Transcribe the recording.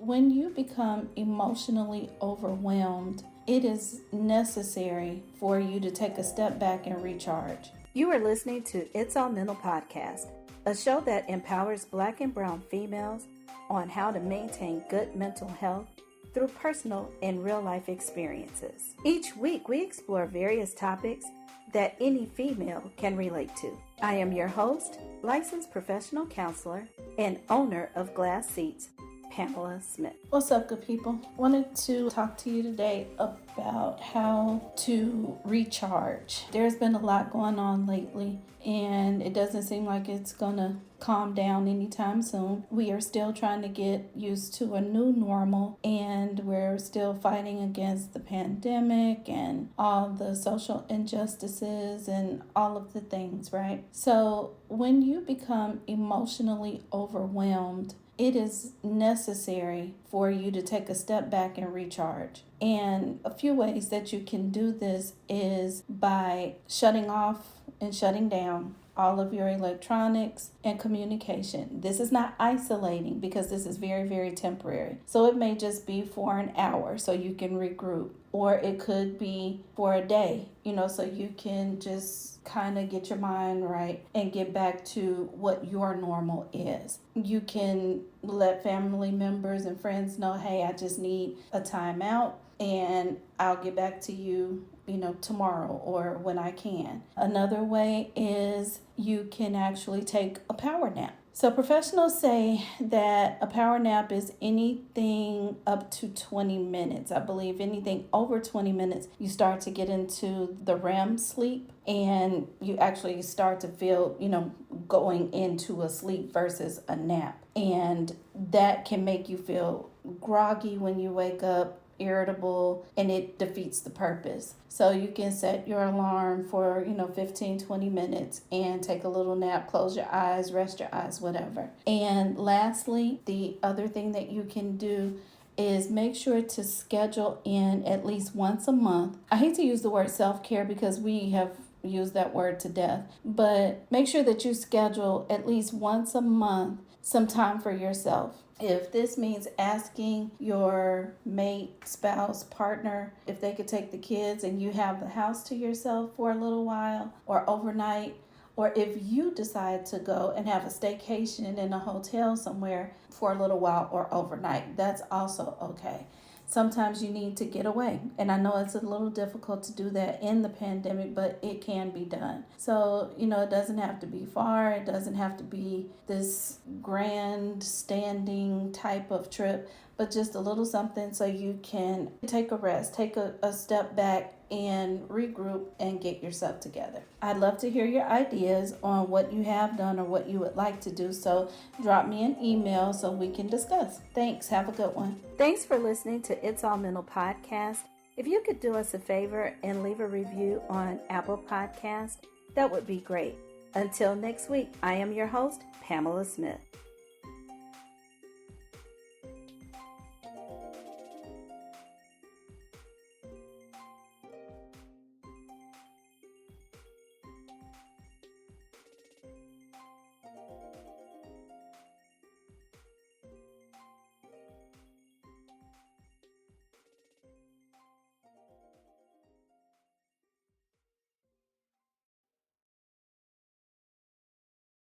When you become emotionally overwhelmed, it is necessary for you to take a step back and recharge. You are listening to It's All Mental Podcast, a show that empowers Black and Brown females on how to maintain good mental health through personal and real-life experiences. Each week, we explore various topics that any female can relate to. I am your host, licensed professional counselor, and owner of Glass Seats, Pamela Smith. What's up, good people? Wanted to talk to you today about how to recharge. There's been a lot going on lately, and it doesn't seem like it's gonna calm down anytime soon. We are still trying to get used to a new normal, and we're still fighting against the pandemic and all the social injustices and all of the things, right? So when you become emotionally overwhelmed, it is necessary for you to take a step back and recharge. And a few ways that you can do this is by shutting off and shutting down all of your electronics and communication. This is not isolating because this is very, very temporary. So it may just be for an hour so you can regroup, or it could be for a day, so you can just kind of get your mind right and get back to what your normal is. You can let family members and friends know, hey, I just need a timeout and I'll get back to you, tomorrow or when I can. Another way is you can actually take a power nap. So professionals say that a power nap is anything up to 20 minutes. I believe anything over 20 minutes, you start to get into the REM sleep and you actually start to feel, going into a sleep versus a nap. And that can make you feel groggy when you wake up, irritable, and it defeats the purpose. So you can set your alarm for 15-20 minutes and take a little nap, close your eyes, rest your eyes, whatever. And lastly, the other thing that you can do is make sure to schedule in at least once a month. I hate to use the word self-care because we have used that word to death, but make sure that you schedule at least once a month some time for yourself. If this means asking your mate, spouse, partner, if they could take the kids and you have the house to yourself for a little while or overnight, or if you decide to go and have a staycation in a hotel somewhere for a little while or overnight, that's also okay. Sometimes you need to get away. And I know it's a little difficult to do that in the pandemic, but it can be done. So, it doesn't have to be far. It doesn't have to be this grand standing type of trip, but just a little something so you can take a rest, take a step back and regroup and get yourself together. I'd love to hear your ideas on what you have done or what you would like to do. So drop me an email so we can discuss. Thanks. Have a good one. Thanks for listening to It's All Mental Podcast. If you could do us a favor and leave a review on Apple Podcast, that would be great. Until next week, I am your host, Pamela Smith.